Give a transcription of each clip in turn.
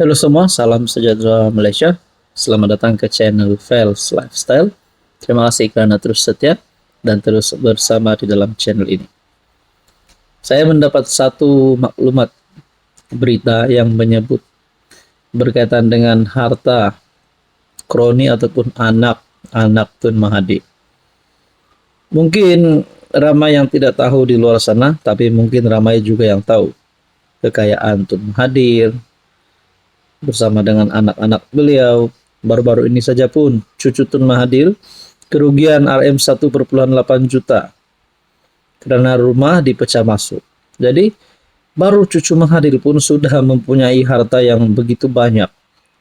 Halo semua, salam sejahtera Malaysia. Selamat datang ke channel Fels Lifestyle. Terima kasih karena terus setia dan terus bersama di dalam channel ini. Saya mendapat satu maklumat berita yang menyebut berkaitan dengan harta kroni ataupun anak Tun Mahathir. Mungkin ramai yang tidak tahu di luar sana, tapi mungkin ramai juga yang tahu kekayaan Tun Mahathir bersama dengan anak-anak beliau. Baru-baru ini saja pun cucu Tun Mahathir kerugian Rm 1,8 juta karena rumah dipecah masuk. Jadi baru cucu Mahathir pun sudah mempunyai harta yang begitu banyak.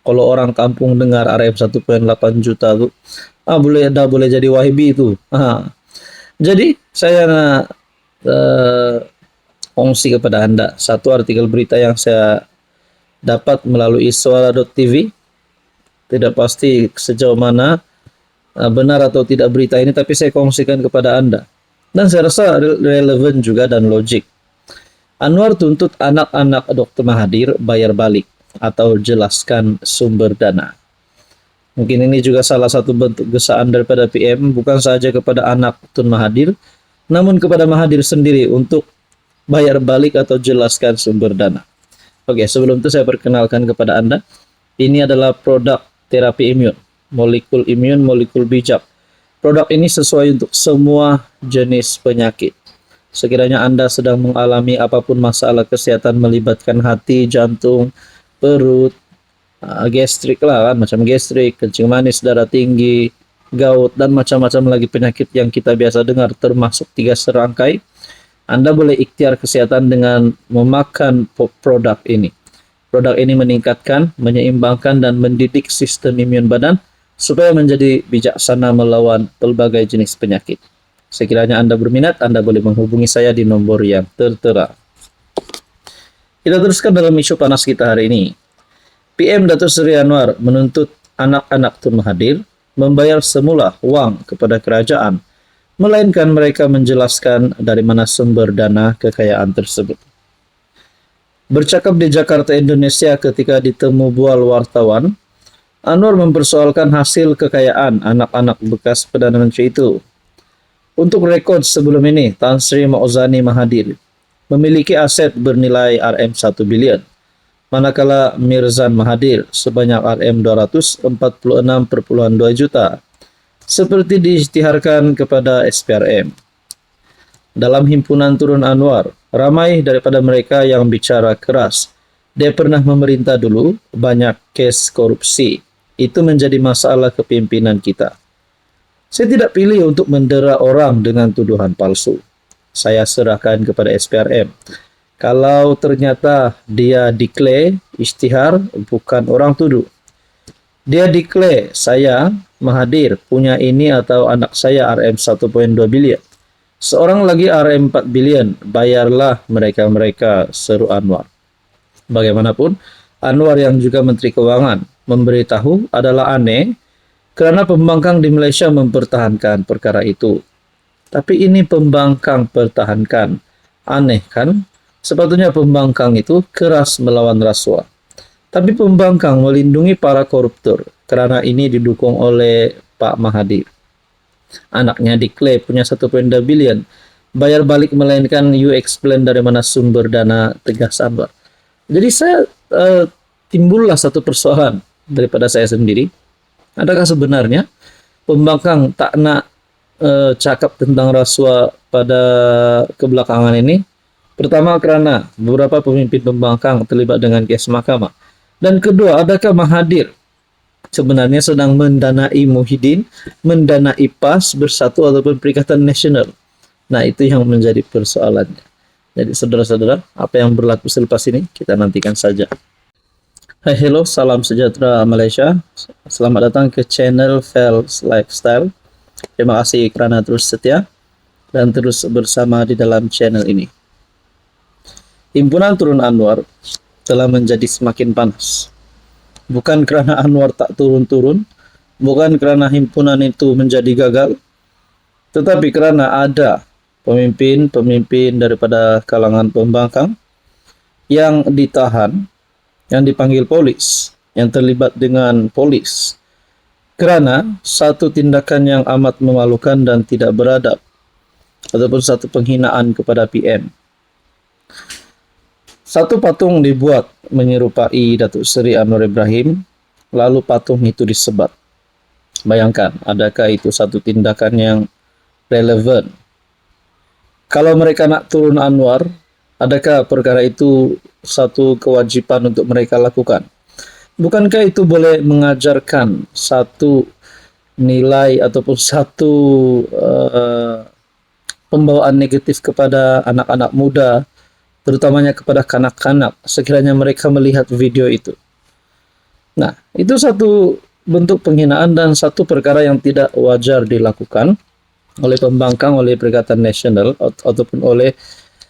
Kalau orang kampung dengar Rm 1,8 juta tuh, boleh jadi wahibi itu. Jadi saya kongsi kepada Anda satu artikel berita yang saya dapat melalui suara.tv. Tidak pasti sejauh mana benar atau tidak berita ini, tapi saya kongsikan kepada Anda. Dan saya rasa relevan juga dan logik. Anwar tuntut anak-anak Dr. Mahathir bayar balik atau jelaskan sumber dana. Mungkin ini juga salah satu bentuk gesaan daripada PM, bukan saja kepada anak Tun Mahathir, namun kepada Mahathir sendiri untuk bayar balik atau jelaskan sumber dana. Oke, sebelum itu saya perkenalkan kepada Anda. Ini adalah produk terapi imun, molekul bijak. Produk ini sesuai untuk semua jenis penyakit. Sekiranya Anda sedang mengalami apapun masalah kesehatan melibatkan hati, jantung, perut, gastrik lah kan, macam gastrik, kencing manis, darah tinggi, gout, dan macam-macam lagi penyakit yang kita biasa dengar, termasuk 3 serangkai. Anda boleh ikhtiar kesehatan dengan memakan produk ini. Produk ini meningkatkan, menyeimbangkan, dan mendidik sistem imun badan supaya menjadi bijaksana melawan pelbagai jenis penyakit. Sekiranya Anda berminat, Anda boleh menghubungi saya di nomor yang tertera. Kita teruskan dalam isu panas kita hari ini. PM Datuk Seri Anwar menuntut anak-anak Tun Mahathir membayar semula wang kepada kerajaan, melainkan mereka menjelaskan dari mana sumber dana kekayaan tersebut. Bercakap di Jakarta, Indonesia ketika ditemu bual wartawan, Anwar mempersoalkan hasil kekayaan anak-anak bekas Perdana Menteri itu. Untuk rekod sebelum ini, Tan Sri Mauzani Mahathir memiliki aset bernilai Rm 1 bilion, manakala Mirzan Mahathir sebanyak Rm 246,2 juta. Seperti diisytiharkan kepada SPRM. Dalam himpunan turun Anwar, ramai daripada mereka yang bicara keras. Dia pernah memerintah dulu, banyak kes korupsi. Itu menjadi masalah kepimpinan kita. Saya tidak pilih untuk mendera orang dengan tuduhan palsu. Saya serahkan kepada SPRM. Kalau ternyata dia declare isytihar, bukan orang tuduh. Dia declare, saya Mahathir punya ini atau anak saya Rm 1,2 bilion. Seorang lagi Rm 4 bilion, bayarlah mereka-mereka, seru Anwar. Bagaimanapun, Anwar yang juga Menteri Keuangan memberitahu adalah aneh kerana pembangkang di Malaysia mempertahankan perkara itu. Tapi ini pembangkang pertahankan. Aneh kan? Sepatutnya pembangkang itu keras melawan rasuah. Tapi pembangkang melindungi para koruptor kerana ini didukung oleh Pak Mahathir. Anaknya declare punya 1,2 bilion. Bayar balik melainkan you explain dari mana sumber dana, tegas Anwar. Jadi saya timbullah satu persoalan daripada saya sendiri. Adakah sebenarnya pembangkang tak nak cakap tentang rasuah pada kebelakangan ini? Pertama, kerana beberapa pemimpin pembangkang terlibat dengan kes mahkamah. Dan kedua, adakah Mahathir sebenarnya sedang mendanai Muhyiddin, mendanai PAS, Bersatu ataupun Perikatan Nasional? Nah, itu yang menjadi persoalannya. Jadi saudara-saudara, apa yang berlaku selepas ini kita nantikan saja. Hai, hello, salam sejahtera Malaysia. Selamat datang ke channel Fels Lifestyle. Terima kasih kerana terus setia dan terus bersama di dalam channel ini. Himpunan Turun Anwar telah menjadi semakin panas. Bukan kerana Anwar tak turun-turun, bukan kerana himpunan itu menjadi gagal, tetapi kerana ada pemimpin-pemimpin daripada kalangan pembangkang yang ditahan yang dipanggil polis, yang terlibat dengan polis, kerana satu tindakan yang amat memalukan dan tidak beradab, ataupun satu penghinaan kepada PM. Satu patung dibuat menyerupai Datuk Seri Anwar Ibrahim, lalu patung itu disebat. Bayangkan, adakah itu satu tindakan yang relevan? Kalau mereka nak turun Anwar, adakah perkara itu satu kewajipan untuk mereka lakukan? Bukankah itu boleh mengajarkan satu nilai ataupun satu pembawaan negatif kepada anak-anak muda, terutamanya kepada kanak-kanak, sekiranya mereka melihat video itu? Nah, itu satu bentuk penghinaan dan satu perkara yang tidak wajar dilakukan oleh pembangkang, oleh Perikatan Nasional ataupun oleh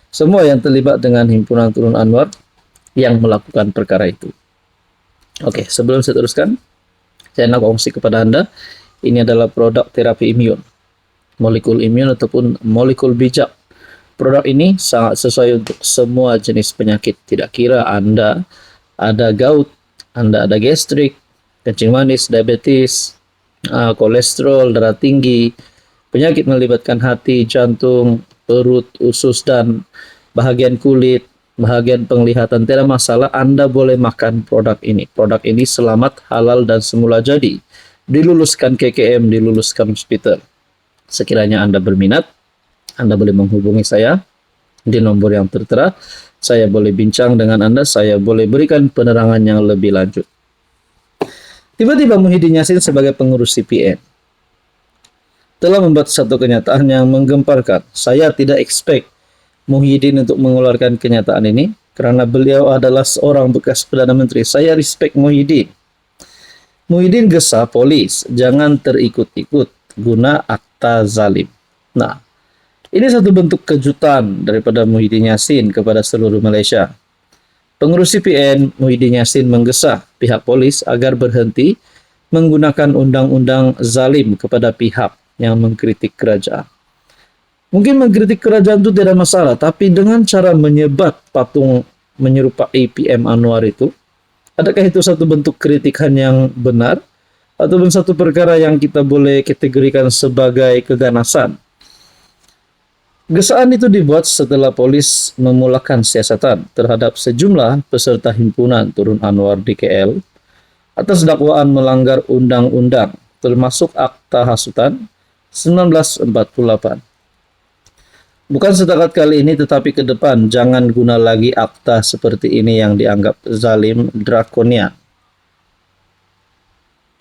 semua yang terlibat dengan Himpunan Turun Anwar yang melakukan perkara itu. Oke, sebelum saya teruskan, saya nak kongsi kepada Anda, ini adalah produk terapi imun, molekul imun ataupun molekul bijak. Produk ini sangat sesuai untuk semua jenis penyakit, tidak kira Anda ada gout, Anda ada gastrik, kencing manis, diabetes, kolesterol, darah tinggi, penyakit melibatkan hati, jantung, perut, usus, dan bahagian kulit, bahagian penglihatan, tidak masalah, Anda boleh makan produk ini. Produk ini selamat, halal, dan semula jadi. Diluluskan KKM, diluluskan hospital. Sekiranya Anda berminat, Anda boleh menghubungi saya di nomor yang tertera. Saya boleh bincang dengan Anda, saya boleh berikan penerangan yang lebih lanjut. Tiba-tiba Muhyiddin Yassin sebagai pengurus CPN telah membuat satu kenyataan yang menggemparkan. Saya tidak expect Muhyiddin untuk mengeluarkan kenyataan ini, kerana beliau adalah seorang bekas Perdana Menteri. Saya respect Muhyiddin. Muhyiddin gesah polis, jangan terikut-ikut guna akta zalim. Nah, ini satu bentuk kejutan daripada Muhyiddin Yassin kepada seluruh Malaysia. Pengurus CPN Muhyiddin Yassin menggesah pihak polis agar berhenti menggunakan undang-undang zalim kepada pihak yang mengkritik kerajaan. Mungkin mengkritik kerajaan itu tidak masalah, tapi dengan cara menyebat patung menyerupai PM Anwar itu, adakah itu satu bentuk kritikan yang benar? Ataupun satu perkara yang kita boleh kategorikan sebagai keganasan? Gesaan itu dibuat setelah polis memulakan siasatan terhadap sejumlah peserta himpunan Turun Anwar di KL atas dakwaan melanggar undang-undang, termasuk Akta Hasutan 1948. Bukan setakat kali ini, tetapi ke depan jangan guna lagi akta seperti ini yang dianggap zalim, drakonian.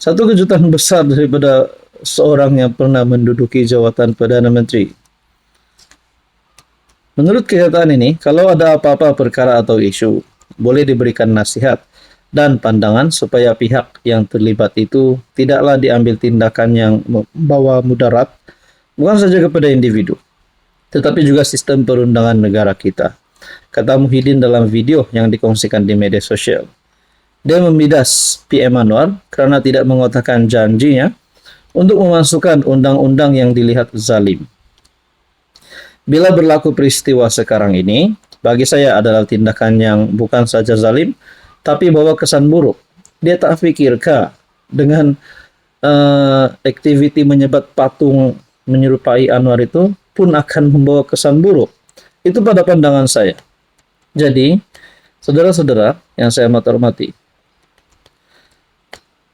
Satu kejutan besar daripada seorang yang pernah menduduki jawatan Perdana Menteri. Menurut kenyataan ini, kalau ada apa-apa perkara atau isu, boleh diberikan nasihat dan pandangan supaya pihak yang terlibat itu tidaklah diambil tindakan yang membawa mudarat, bukan saja kepada individu, tetapi juga sistem perundangan negara kita. Kata Muhyiddin dalam video yang dikongsikan di media sosial. Dia memidas PM Anwar kerana tidak mengotakkan janjinya untuk memasukkan undang-undang yang dilihat zalim. Bila berlaku peristiwa sekarang ini, bagi saya adalah tindakan yang bukan saja zalim, tapi bawa kesan buruk. Dia tak fikirkah dengan aktiviti menyebat patung menyerupai Anwar itu pun akan membawa kesan buruk. Itu pada pandangan saya. Jadi, saudara-saudara yang saya amat hormati,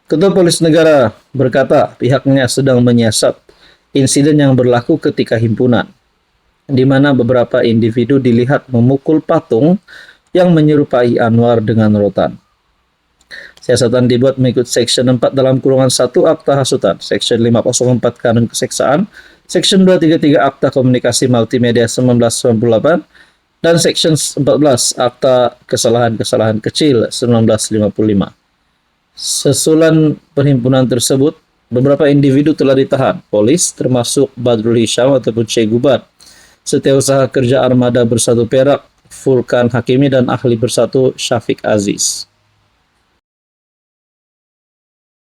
Ketua Polis Negara berkata pihaknya sedang menyiasat insiden yang berlaku ketika himpunan, di mana beberapa individu dilihat memukul patung yang menyerupai Anwar dengan rotan. Siasatan dibuat mengikut Seksyen 4 dalam kurungan 1 Akta Hasutan, Seksyen 504 Kanun Keseksaan, Seksyen 233 Akta Komunikasi Multimedia 1998, dan Seksyen 14 Akta Kesalahan-Kesalahan Kecil 1955. Sesulan perhimpunan tersebut, beberapa individu telah ditahan polis, termasuk Badrul Hisham ataupun Syekh Gubat, Setiausaha Kerja Armada Bersatu Perak Furkan Hakimi, dan Ahli Bersatu Syafiq Aziz.